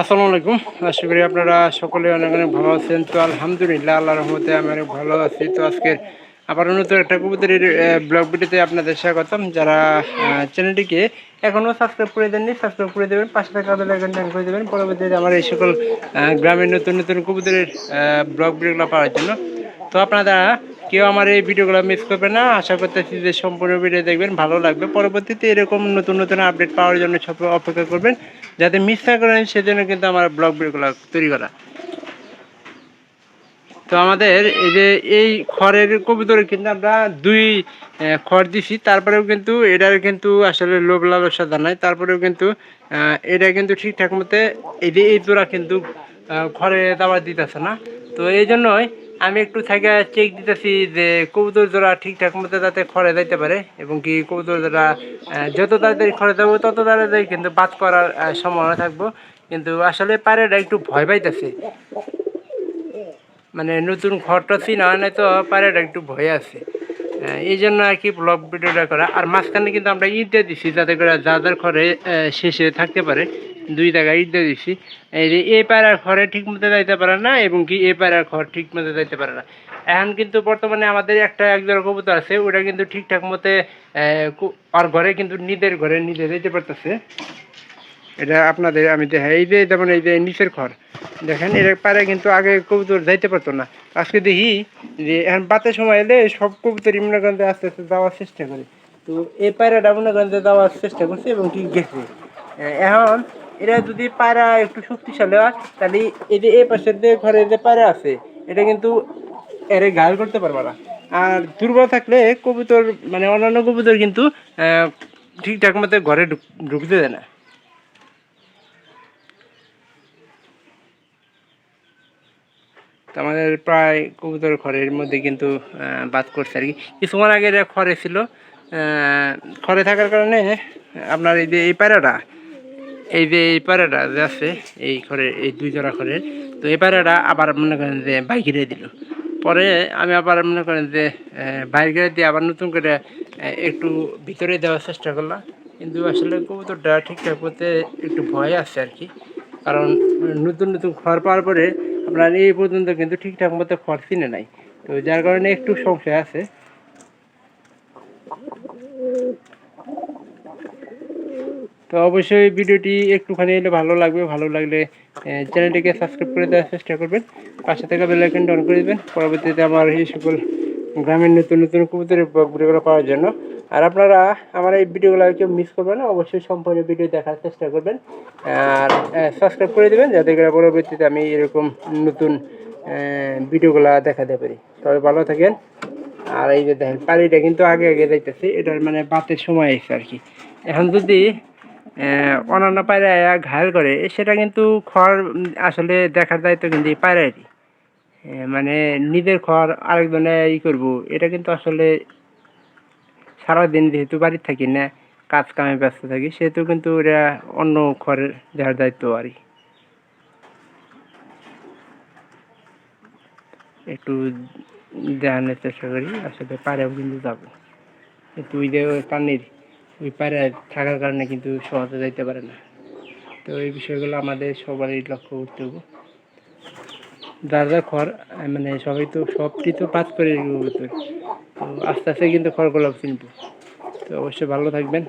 আসসালামু আলাইকুম। আশা করি আপনারা সকলে অনেক অনেক ভালো আছেন। তো আলহামদুলিল্লাহ আল্লাহর রহমতে আমি অনেক ভালো আছি। তো আজকের আবারও নতুন একটা কবুতরের ব্লগ ভিডিওতে আপনাদের স্বাগতম। যারা চ্যানেলটিকে এখনও সাবস্ক্রাইব করে দেননি, সাবস্ক্রাইব করে দেবেন, পাশে থাকা বেল আইকনটা অন করে দেবেন পরবর্তীতে আমার এই সকল গ্রামের নতুন নতুন কবুতরের ব্লগ ভিডিওগুলো পাওয়ার জন্য। তো আপনারা কেউ আমার এই ভিডিওগুলো মিস করবে না। আশা করতেছি যে সম্পূর্ণ ভিডিও দেখবেন, ভালো লাগবে। পরবর্তীতে এরকম নতুন নতুন আপডেট পাওয়ার জন্য সব অপেক্ষা করবেন, যাতে মিস না করেন সেজন্য কিন্তু আমার ব্লগ ভিডিওগুলো তৈরি করা। তো আমাদের এই যে এই খড়ের কবুতরে কিন্তু আমরা দুই খড় দিছি, তারপরেও কিন্তু এটার কিন্তু আসলে লোভ লালসা নাই। তারপরেও কিন্তু এটা কিন্তু ঠিকঠাক মতো এই যে এই জোড়া কিন্তু খড়ে দাবার দিতেছে না। তো এই জন্যই আমি একটু থেকে চেক দিতেছি যে কবুতর জোড়া ঠিকঠাক মতো যাতে খড়ে যাইতে পারে, এবং কি কবুতর জোড়া যত তাড়াতাড়ি খড়ে যাবো তত তাড়াতাড়ি কিন্তু বাদ করার সম্ভাবনা থাকবো। কিন্তু আসলে পায়রাটা একটু ভয় পাইতেছে, মানে নতুন ঘরটা চিনা হয় না, তো পায়রাটা একটু ভয় আছে। এই জন্য আর কি ব্লগ ভিডিওটা করা। আর মাঝখানে কিন্তু আমরা ইট দিয়ে দিচ্ছি যাতে করে যাদের ঘরে শেষে থাকতে পারে। দুই জায়গায় ইট দিয়ে দিচ্ছি। এই যে এই পায়রার ঘরে ঠিক মতো যাইতে পারে না, এবং কি এই পায়রার ঘর ঠিক মতো যাইতে পারে না। এখন কিন্তু বর্তমানে আমাদের একজোড়া কবুতর আছে, ওটা কিন্তু ঠিকঠাক মতো আর ঘরে কিন্তু নিজের ঘরে নিজে যেতে পারতেছে। এটা আপনাদের আমি দেখাই। এই যে যেমন এই যে নিচের ঘর দেখেন, এর পারে কিন্তু আগে কবুতর যাইতে পারতো না। আজকে দেখি যে এখন বাতের সময় এলে সব কবুতরই মনে করেন আস্তে আস্তে যাওয়ার চেষ্টা করে। তো এই পায়রাটা মনে করেন যাওয়ার চেষ্টা করছে এবং ঠিক গেছে। এখন এরা যদি পায়রা একটু শক্তিশালী হয়, তাহলে এই যে এই পাশের যে ঘরে যে পায়রা আছে এটা কিন্তু এর ঘায়ল করতে পারবে না। আর দুর্বল থাকলে কবুতর মানে অন্যান্য কবুতর কিন্তু ঠিকঠাক মতো ঘরে ঢুকতে দেয় না। তো আমাদের প্রায় কবুতর ঘরের মধ্যে কিন্তু বাদ করছে আর কি। কিছুক্ষণ আগে খড়ে ছিল, খড়ে থাকার কারণে আপনার এই যে এই পায়রাটা, এই যে এই পায়রাটা যে আছে এই ঘরের এই দুই জোড়া ঘরের, তো এই পায়রাটা আবার মনে করেন যে বাইরে দিল। পরে আমি আবার মনে করেন যে বাইরে দিয়ে আবার নতুন করে একটু ভিতরে দেওয়ার চেষ্টা করলাম, কিন্তু আসলে কবুতরটা ঠিকঠাক করতে একটু ভয় আছে আর কি। কারণ নতুন নতুন খড় পাওয়ার পরে আপনার এই পর্যন্ত কিন্তু ঠিকঠাক মতো খড় চিনে নাই, তো যার কারণে একটু সমস্যা আছে। তো অবশ্যই ভিডিওটি একটুখানি এলে ভালো লাগবে, ভালো লাগলে চ্যানেলটিকে সাবস্ক্রাইব করে দেওয়ার চেষ্টা করবেন, পাশে থাকা বেল আইকনটা অন করে দেবেন পরবর্তীতে আমার এই সকল গ্রামের নতুন নতুন কবুতরের ভিডিওগুলো পাওয়ার জন্য। আর আপনারা আমার এই ভিডিওগুলো কেউ মিস করবেন না, অবশ্যই সম্পূর্ণ ভিডিও দেখার চেষ্টা করবেন আর সাবস্ক্রাইব করে দেবেন, যাতে করে পরবর্তীতে আমি এরকম নতুন ভিডিওগুলো দেখাতে পারি। তবে ভালো থাকেন। আর এই যে দেখেন পানিটা কিন্তু আগে আগে যাইতেছে, এটার মানে বাতের সময় এসে আর কি। এখন যদি অন্যান্য পায়রা ঘায়ল করে, সেটা কিন্তু খড় আসলে দেখার দায়িত্ব কিন্তু এই পায়রারই। মানে নিজের খড় আরেকজনে করবো, এটা কিন্তু আসলে সারাদিন যেহেতু বাড়িতে থাকি না, কাজ কামে ব্যস্ত থাকি, সেহেতু কিন্তু ওরা অন্য খড়ের দেওয়ার দায়িত্ব আরই। একটু দেখানোর চেষ্টা করি, আসলে পায়রাও কিন্তু যাবো, কিন্তু ওই যে পানির ওই পায়রা থাকার কারণে কিন্তু সহজে যাইতে পারে না। তো এই বিষয়গুলো আমাদের সবারই লক্ষ্য করতে হবে। যার যার খড় মানে সবাই তো সবটি তো পাস করে তো আস্তে আস্তে কিন্তু খড়গুলো চিনব। তো অবশ্যই ভালো থাকবেন।